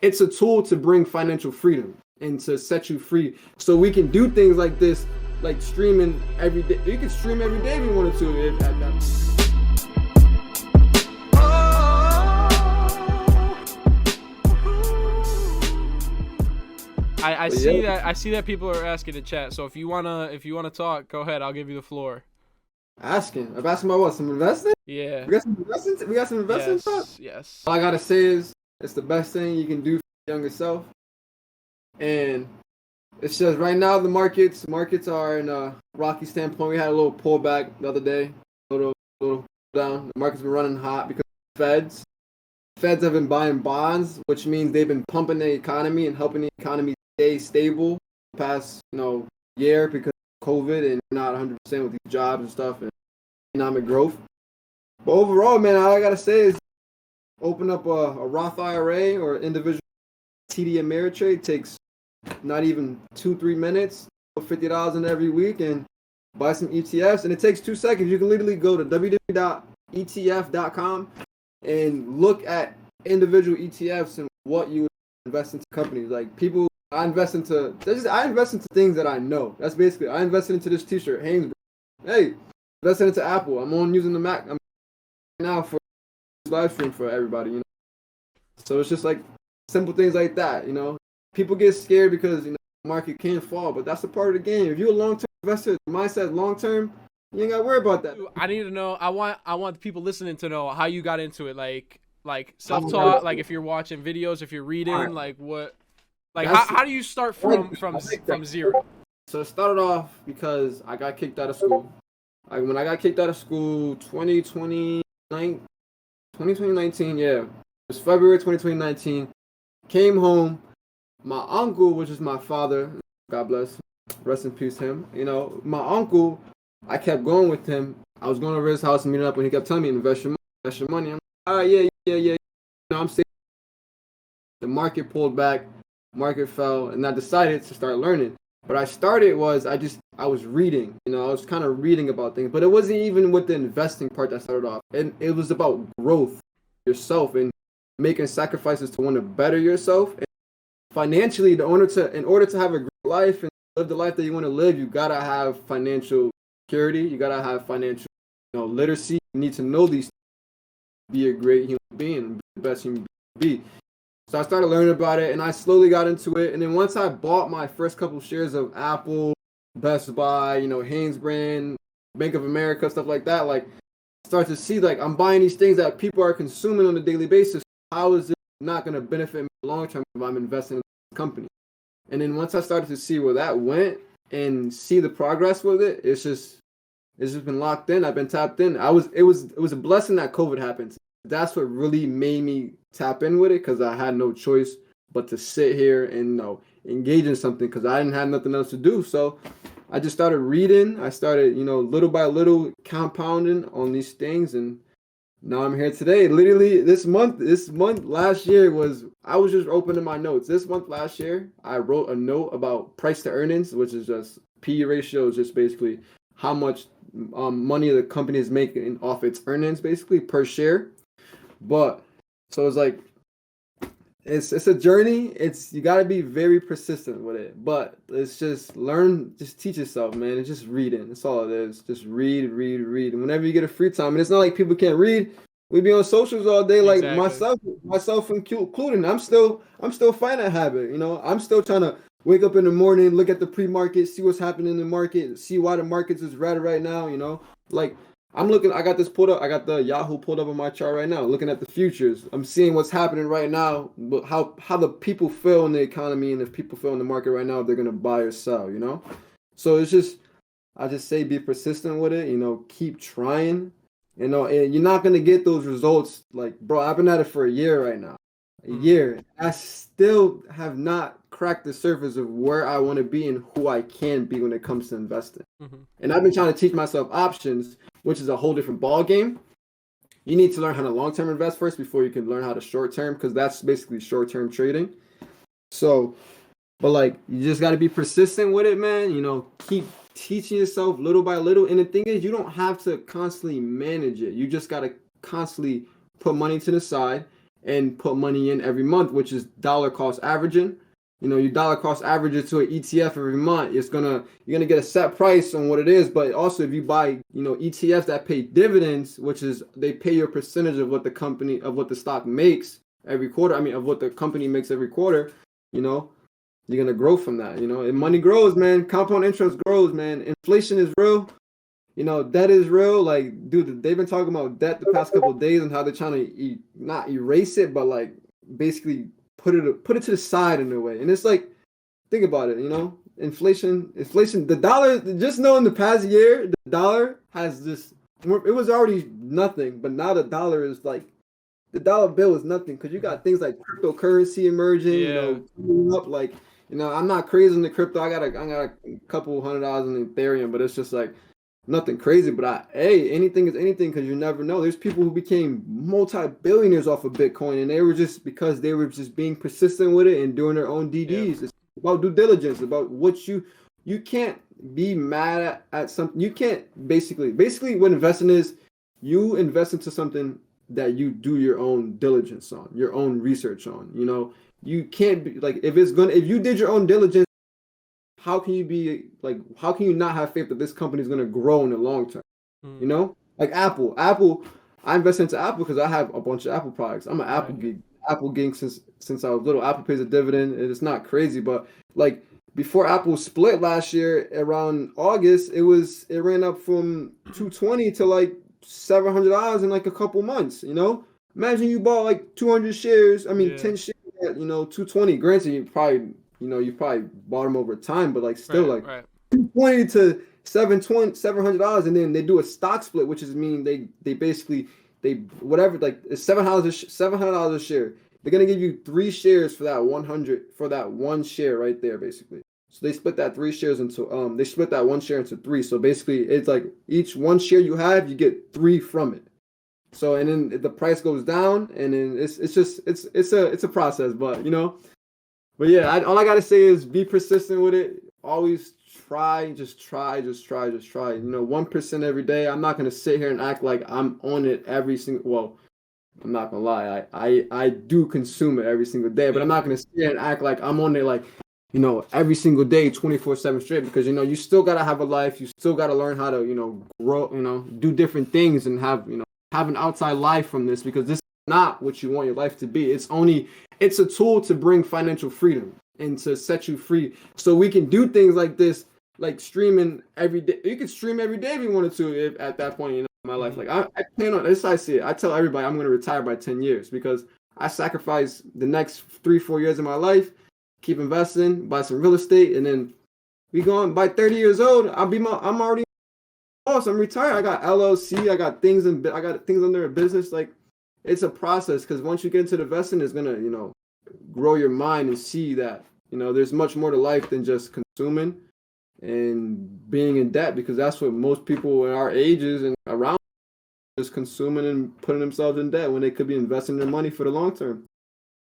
It's a tool to bring financial freedom and to set you free. So we can do things like this, like streaming every day. You can stream every day if you wanted to. I see that people are asking in chat. So if you wanna talk, go ahead. I'll give you the floor. Asking about what? Some investing? Yeah. We got some investing. We got some investing talk. Yes. All I gotta say is it's the best thing you can do for your younger self. And it's just right now the markets are in a rocky standpoint. We had a little pullback the other day, little down. The market's been running hot because of Feds have been buying bonds, which means they've been pumping the economy and helping the economy stay stable the past year because of COVID and not 100% with these jobs and stuff and economic growth. But overall, man, all I gotta say is open up a Roth IRA or individual TD Ameritrade. Takes not even 2-3 minutes, $50 in every week, and buy some ETFs. And it takes 2 seconds. You can literally go to www.etf.com and look at individual ETFs and what you would invest into companies. Like I invest into things that I know. That's basically, I invested into this T-shirt, Hanes. Hey, invested into Apple. I'm using the Mac now for this live stream for everybody. So it's just like simple things like that. People get scared because the market can fall, but that's a part of the game. If you're a long-term investor, the mindset long-term, you ain't gotta worry about that. I need to know. I want the people listening to know how you got into it. Like self-taught. Like if you're watching videos, if you're reading, like what. Like how do you start from zero? So it started off because I got kicked out of school. When I got kicked out of school, 2019, yeah, it was February 2019. Came home. My uncle, which is my father, God bless, rest in peace him. My uncle, I kept going with him. I was going over his house and meeting up, and he kept telling me, invest your money. I'm like, all right, yeah. I'm saying the market pulled back, market fell, and I decided to start learning. But I was reading. I was kind of reading about things, but it wasn't even with the investing part that started off. And it was about growth yourself and making sacrifices to want to better yourself. And financially, in order to have a great life and live the life that you want to live, you gotta have financial security. You gotta have financial, literacy. You need to know these things, be a great human being, be the best human being be. So I started learning about it, and I slowly got into it. And then once I bought my first couple shares of Apple, Best Buy, Hanes brand, Bank of America, stuff like that, like start to see like I'm buying these things that people are consuming on a daily basis. How is it not going to benefit me long term if I'm investing in this company? And then once I started to see where that went and see the progress with it, it's just been locked in. I've been tapped in. It was a blessing that COVID happened. That's what really made me tap in with it, because I had no choice but to sit here and engage in something because I didn't have nothing else to do. So I just started reading. I started, little by little compounding on these things, and now I'm here today. Literally this month last year I was just opening my notes. This month last year, I wrote a note about price to earnings, which is just P/E ratio, is just basically how much money the company is making off its earnings, basically per share. But so it's like it's a journey. You got to be very persistent with it. But it's just teach yourself, man. It's just reading. That's all it is. Just read. And whenever you get a free time, and it's not like people can't read. We be on socials all day, like myself including. I'm still fighting that habit. I'm still trying to wake up in the morning, look at the pre-market, see what's happening in the market, see why the markets is red right now. Like I'm looking. I got this pulled up. I got the Yahoo pulled up on my chart right now. Looking at the futures, I'm seeing what's happening right now. But how the people feel in the economy, and if people feel in the market right now, they're gonna buy or sell. So it's just, I just say be persistent with it. Keep trying. And you're not gonna get those results. Like, bro, I've been at it for a year right now. A year. I still have not cracked the surface of where I want to be and who I can be when it comes to investing. And I've been trying to teach myself options, which is a whole different ball game. You need to learn how to long-term invest first before you can learn how to short-term, because that's basically short-term trading. So, but like, you just got to be persistent with it, man. Keep teaching yourself little by little. And the thing is, you don't have to constantly manage it. You just got to constantly put money to the side and put money in every month, which is dollar cost averaging. You know, you dollar cost average it to an ETF every month. You're gonna get a set price on what it is. But also, if you buy, you know, ETFs that pay dividends, which is they pay your percentage of what the stock makes every quarter. I mean, of what the company makes every quarter. You know, you're gonna grow from that. You know, and money grows, man. Compound interest grows, man. Inflation is real. You know, debt is real. Like, dude, they've been talking about debt the past couple of days and how they're trying to not erase it, but like basically put it to the side in a way. And it's like, think about it, you know, inflation, the dollar, just know in the past year, the dollar has this, it was already nothing, but now the dollar is like, the dollar bill is nothing because you got things like cryptocurrency emerging, you know, coming up. Like, you know, I'm not crazy in the crypto. I got a couple $100 in Ethereum, but it's just like nothing crazy. But anything is anything because you never know. There's people who became multi-billionaires off of Bitcoin, and they were just because they were just being persistent with it and doing their own DDs. It's about due diligence, about what you can't be mad at something. You can't basically what investing is, you invest into something that you do your own diligence on, your own research on. You know, you can't be like, if you did your own diligence, how can you not have faith that this company is going to grow in the long term? You know, like Apple, I invest into Apple because I have a bunch of Apple products. I'm an Apple geek. Apple geek since I was little. Apple pays a dividend, and it's not crazy, but like before Apple split last year around August, it ran up from $220 to like $700 in like a couple months. You know, imagine you bought like 200 shares. I mean, 10 shares at, you know, 220. Granted, you probably bought them over time, but like still like 220 to $700, and then they do a stock split, which is mean they basically whatever, like it's $700 a share. They're gonna give you 3 shares for that 100 for that one share right there, basically. So they split that 3 shares into they split that 1 share into 3. So basically, it's like each 1 share you have, you get 3 from it. So and then the price goes down, and then it's a process, but you know. But yeah, all I gotta say is be persistent with it. Always try, just try. You know, 1% every day. I'm not gonna sit here and act like I'm on it every single. Well, I'm not gonna lie. I do consume it every single day, but I'm not gonna sit here and act like I'm on it like, you know, every single day, 24/7 straight. Because you know, you still gotta have a life. You still gotta learn how to, you know, grow. You know, do different things and have an outside life from this, because this is not what you want your life to be. It's a tool to bring financial freedom and to set you free, so we can do things like this, like streaming every day. You could stream every day if you wanted to. If at that point, you know, in my life, like I plan on this. I see it. I tell everybody I'm going to retire by 10 years because I sacrifice the next 3-4 years of my life, keep investing, buy some real estate, and then we going by 30 years old. I'm already boss. I'm retired. I got LLC. I got things under a business. Like, it's a process, because once you get into the investing, it's gonna, you know, grow your mind and see that, you know, there's much more to life than just consuming and being in debt, because that's what most people in our ages and around is consuming and putting themselves in debt when they could be investing their money for the long term.